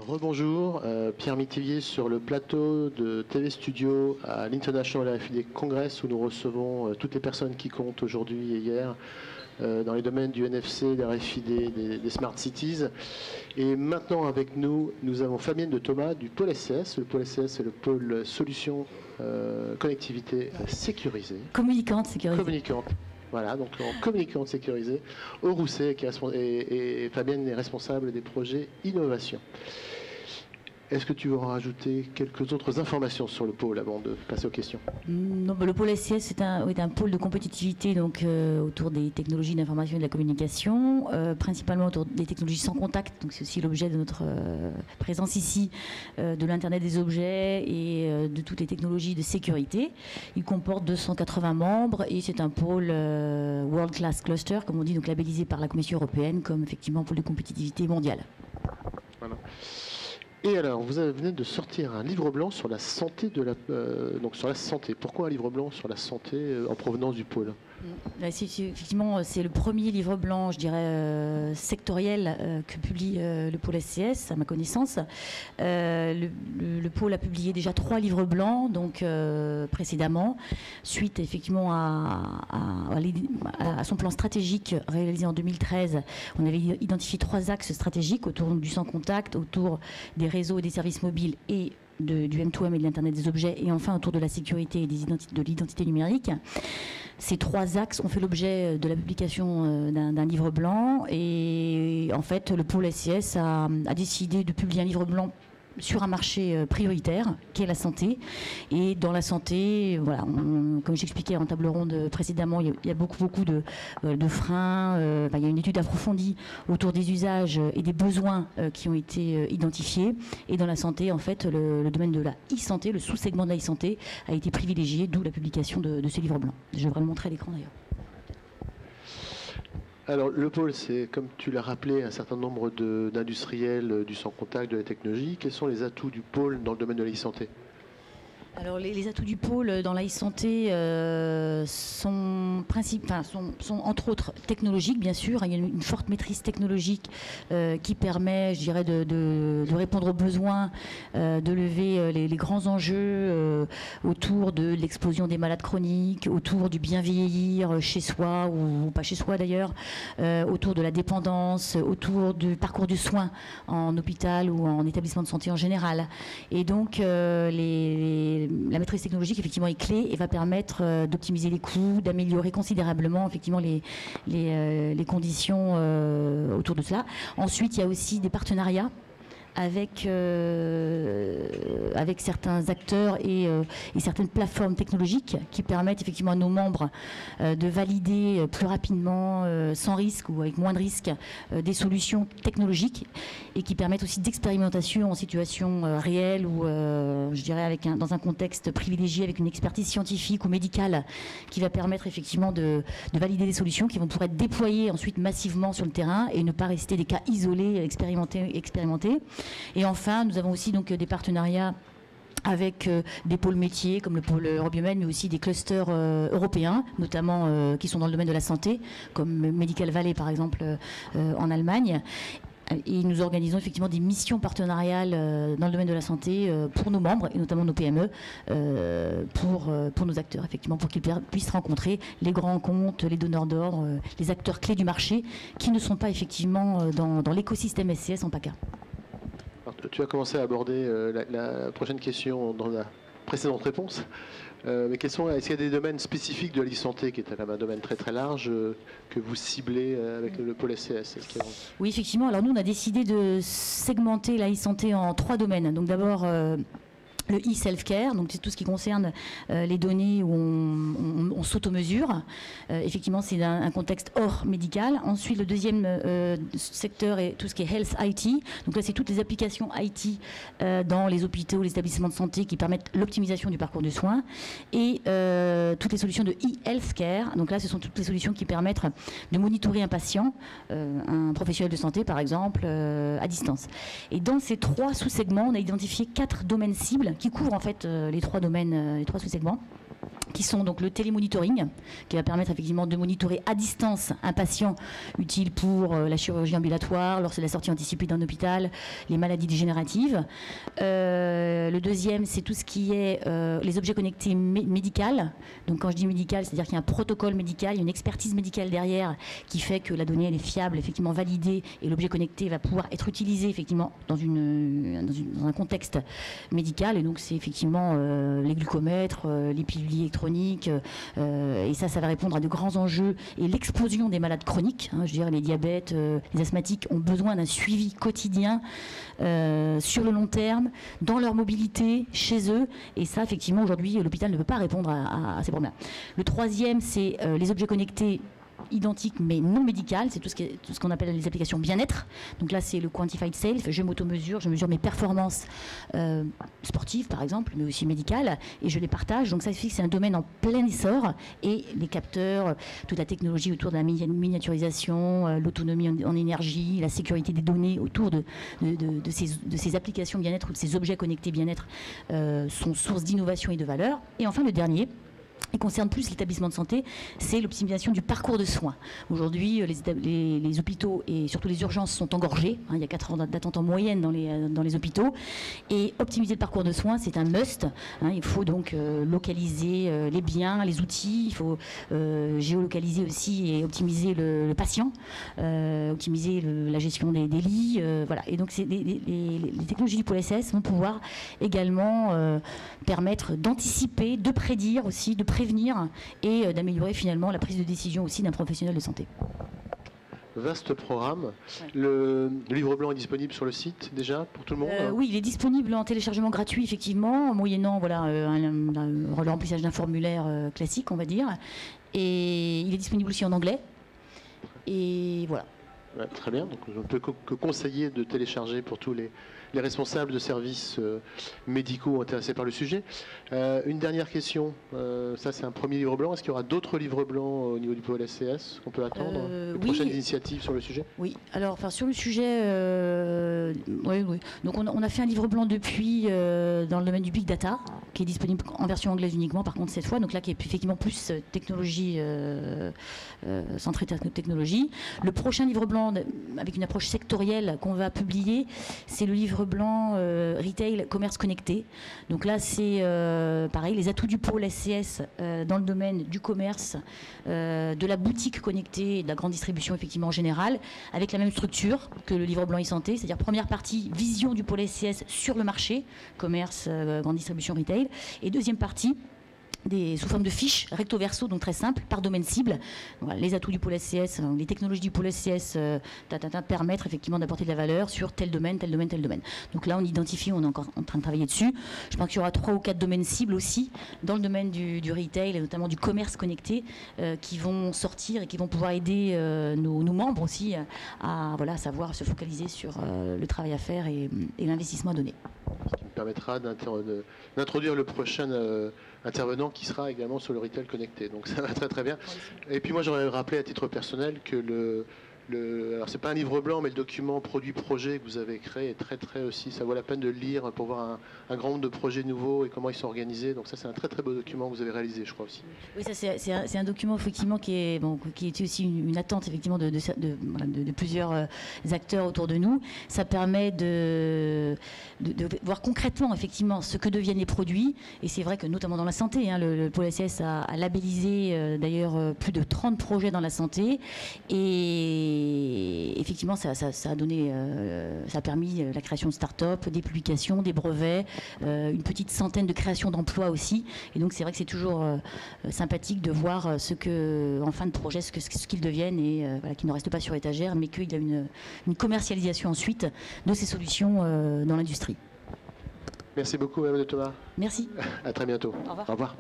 Rebonjour, Pierre Métivier sur le plateau de TV Studio à l'International RFID Congress où nous recevons toutes les personnes qui comptent aujourd'hui et hier dans les domaines du NFC, des RFID, des Smart Cities. Et maintenant avec nous, nous avons Fabienne de Thomas du pôle SCS. Le pôle SCS, c'est le pôle Solutions Connectivité Sécurisée. Communicante sécurisée. Communicante. Voilà, donc en communicante sécurisée au Rousset, et Fabienne est responsable des projets innovation. Est-ce que tu veux rajouter quelques autres informations sur le pôle avant de passer aux questions? Non, le pôle SCS est un pôle de compétitivité donc, autour des technologies d'information et de la communication, principalement autour des technologies sans contact. Donc c'est aussi l'objet de notre présence ici, de l'Internet des objets et de toutes les technologies de sécurité. Il comporte 280 membres et c'est un pôle World Class Cluster, comme on dit, donc labellisé par la Commission européenne comme effectivement pôle de compétitivité mondiale. Voilà. Et alors, vous venez de sortir un livre blanc sur la santé donc sur la santé. Pourquoi un livre blanc sur la santé en provenance du pôle? Effectivement, c'est le premier livre blanc, je dirais, sectoriel que publie le pôle SCS, à ma connaissance. Le pôle a publié déjà 3 livres blancs, donc précédemment, suite effectivement à son plan stratégique réalisé en 2013. On avait identifié 3 axes stratégiques autour du sans contact, autour des réseaux et des services mobiles et du M2M et de l'Internet des objets, et enfin autour de la sécurité et de l'identité numérique. Ces 3 axes ont fait l'objet de la publication d'un livre blanc, et en fait le pôle SCS a décidé de publier un livre blanc sur un marché prioritaire qui est la santé. Et dans la santé, voilà, comme j'expliquais en table ronde précédemment, il y a beaucoup de freins. Il y a une étude approfondie autour des usages et des besoins qui ont été identifiés. Et dans la santé, en fait, le domaine de la e-santé, le sous-segment de la e-santé a été privilégié, d'où la publication de ce livre blanc. Je vais le montrer à l'écran d'ailleurs. Alors, le pôle, c'est, comme tu l'as rappelé, un certain nombre d'industriels du sans-contact, de la technologie. Quels sont les atouts du pôle dans le domaine de la e-santé? Alors les atouts du pôle dans la e-santé sont entre autres technologiques, bien sûr. Il y a une forte maîtrise technologique qui permet, je dirais, de répondre aux besoins, de lever les grands enjeux autour de l'explosion des malades chroniques, autour du bien vieillir chez soi ou pas chez soi d'ailleurs, autour de la dépendance, autour du parcours du soin en hôpital ou en établissement de santé en général. Et donc la maîtrise technologique effectivement est clé et va permettre d'optimiser les coûts, d'améliorer considérablement effectivement les conditions autour de cela. Ensuite, il y a aussi des partenariats avec certains acteurs et certaines plateformes technologiques qui permettent effectivement à nos membres de valider plus rapidement, sans risque ou avec moins de risques, des solutions technologiques, et qui permettent aussi d'expérimentation en situation réelle ou je dirais dans un contexte privilégié avec une expertise scientifique ou médicale qui va permettre effectivement de valider des solutions qui vont pouvoir être déployées ensuite massivement sur le terrain et ne pas rester des cas isolés, expérimentés. Et enfin, nous avons aussi donc des partenariats avec des pôles métiers comme le pôle Eurobiomède, mais aussi des clusters européens, notamment qui sont dans le domaine de la santé, comme Medical Valley par exemple en Allemagne. Et nous organisons effectivement des missions partenariales dans le domaine de la santé pour nos membres et notamment nos PME, pour nos acteurs, effectivement, pour qu'ils puissent rencontrer les grands comptes, les donneurs d'ordre, les acteurs clés du marché qui ne sont pas effectivement dans l'écosystème SCS en PACA. Alors, tu as commencé à aborder la prochaine question dans la précédente réponse. Mais est-ce qu'il y a des domaines spécifiques de la e-santé, qui est un domaine très très large, que vous ciblez avec le pôle SCS? Oui, effectivement. Alors nous, on a décidé de segmenter la e-santé en 3 domaines. Donc d'abord le e-self-care, donc c'est tout ce qui concerne les données où on s'automesure. Effectivement, c'est un contexte hors médical. Ensuite, le deuxième secteur est tout ce qui est health IT. Donc là, c'est toutes les applications IT dans les hôpitaux, les établissements de santé qui permettent l'optimisation du parcours de soins. Et toutes les solutions de e-healthcare. Donc là, ce sont toutes les solutions qui permettent de monitorer un patient, un professionnel de santé par exemple, à distance. Et dans ces 3 sous-segments, on a identifié 4 domaines cibles qui couvrent en fait les 3 domaines, les 3 sous-segments. qui sont donc le télémonitoring, qui va permettre effectivement de monitorer à distance un patient, utile pour la chirurgie ambulatoire, lorsque la sortie anticipée d'un hôpital, les maladies dégénératives. Le deuxième, c'est tout ce qui est les objets connectés médicales. Donc quand je dis médical, c'est-à-dire qu'il y a un protocole médical, il y a une expertise médicale derrière qui fait que la donnée elle est fiable, effectivement validée, et l'objet connecté va pouvoir être utilisé effectivement dans un contexte médical. Et donc c'est effectivement les glucomètres, les pilules électroniques, et ça va répondre à de grands enjeux. Et l'explosion des malades chroniques, je dirais les diabètes, les asthmatiques ont besoin d'un suivi quotidien sur le long terme, dans leur mobilité, chez eux. Et ça, effectivement, aujourd'hui, l'hôpital ne peut pas répondre à ces problèmes. Le troisième, c'est les objets connectés identiques mais non médicales, c'est tout ce qu'on appelle les applications bien-être. Donc là c'est le Quantified Self, je m'auto-mesure, je mesure mes performances sportives par exemple, mais aussi médicales, et je les partage. Donc ça fait que c'est un domaine en plein essor, et les capteurs, toute la technologie autour de la miniaturisation, l'autonomie en énergie, la sécurité des données autour de ces applications bien-être ou de ces objets connectés bien-être sont source d'innovation et de valeur. Et enfin le dernier, et concerne plus l'établissement de santé, c'est l'optimisation du parcours de soins. Aujourd'hui, les hôpitaux et surtout les urgences sont engorgés. Il y a 4 ans d'attente en moyenne dans les hôpitaux. Et optimiser le parcours de soins, c'est un must. Il faut donc localiser les biens, les outils. Il faut géolocaliser aussi et optimiser le patient, optimiser la gestion des lits. Voilà. Et donc, les technologies du pôle SES vont pouvoir également permettre d'anticiper, de prédire aussi, de prévenir et d'améliorer finalement la prise de décision aussi d'un professionnel de santé. Vaste programme. Ouais. Le livre blanc est disponible sur le site déjà pour tout le monde Oui, il est disponible en téléchargement gratuit effectivement, moyennant le remplissage d'un formulaire classique on va dire. Et il est disponible aussi en anglais. Et voilà. Ouais, très bien, donc on ne peut que conseiller de télécharger pour tous les responsables de services médicaux intéressés par le sujet. Une dernière question, ça c'est un premier livre blanc, est-ce qu'il y aura d'autres livres blancs au niveau du pôle SCS qu'on peut attendre, les prochaines initiatives sur le sujet? Oui, alors sur le sujet, oui. Donc on a fait un livre blanc depuis dans le domaine du Big Data, qui est disponible en version anglaise uniquement par contre cette fois, donc là qui est effectivement plus technologie, centré technologie. Le prochain livre blanc avec une approche sectorielle qu'on va publier, c'est le livre blanc Retail Commerce Connecté. Donc là c'est pareil, les atouts du pôle SCS dans le domaine du commerce, de la boutique connectée et de la grande distribution effectivement en général, avec la même structure que le livre blanc e-santé, c'est-à-dire première partie, vision du pôle SCS sur le marché, commerce, grande distribution, retail, et deuxième partie, sous forme de fiches recto verso, donc très simple, par domaine cible. Voilà, les atouts du pôle SCS, les technologies du pôle SCS permettent effectivement d'apporter de la valeur sur tel domaine, tel domaine, tel domaine. Donc là, on identifie, on est encore en train de travailler dessus. Je pense qu'il y aura 3 ou 4 domaines cibles aussi dans le domaine du retail et notamment du commerce connecté qui vont sortir et qui vont pouvoir aider nos membres aussi à savoir se focaliser sur le travail à faire et l'investissement à donner. Ce qui me permettra d'introduire le prochain intervenant qui sera également sur le retail connecté. Donc ça va très très bien. Et puis moi j'aurais rappelé à titre personnel que alors c'est pas un livre blanc mais le document produit-projet que vous avez créé est très très aussi, ça vaut la peine de le lire pour voir un grand nombre de projets nouveaux et comment ils sont organisés. Donc ça c'est un très très beau document que vous avez réalisé je crois aussi. Oui, ça c'est un document effectivement qui est aussi une attente effectivement de plusieurs acteurs autour de nous. Ça permet de voir concrètement effectivement ce que deviennent les produits, et c'est vrai que notamment dans la santé, le pôle SCS a labellisé d'ailleurs plus de 30 projets dans la santé, et effectivement ça a permis la création de start-up, des publications, des brevets, une petite centaine de créations d'emplois aussi, et donc c'est vrai que c'est toujours sympathique de voir en fin de projet ce qu'ils deviennent, et qu'ils ne restent pas sur étagère mais qu'il y a une commercialisation ensuite de ces solutions dans l'industrie. Merci beaucoup, Mme de Thomas. Merci. À très bientôt. Au revoir. Au revoir.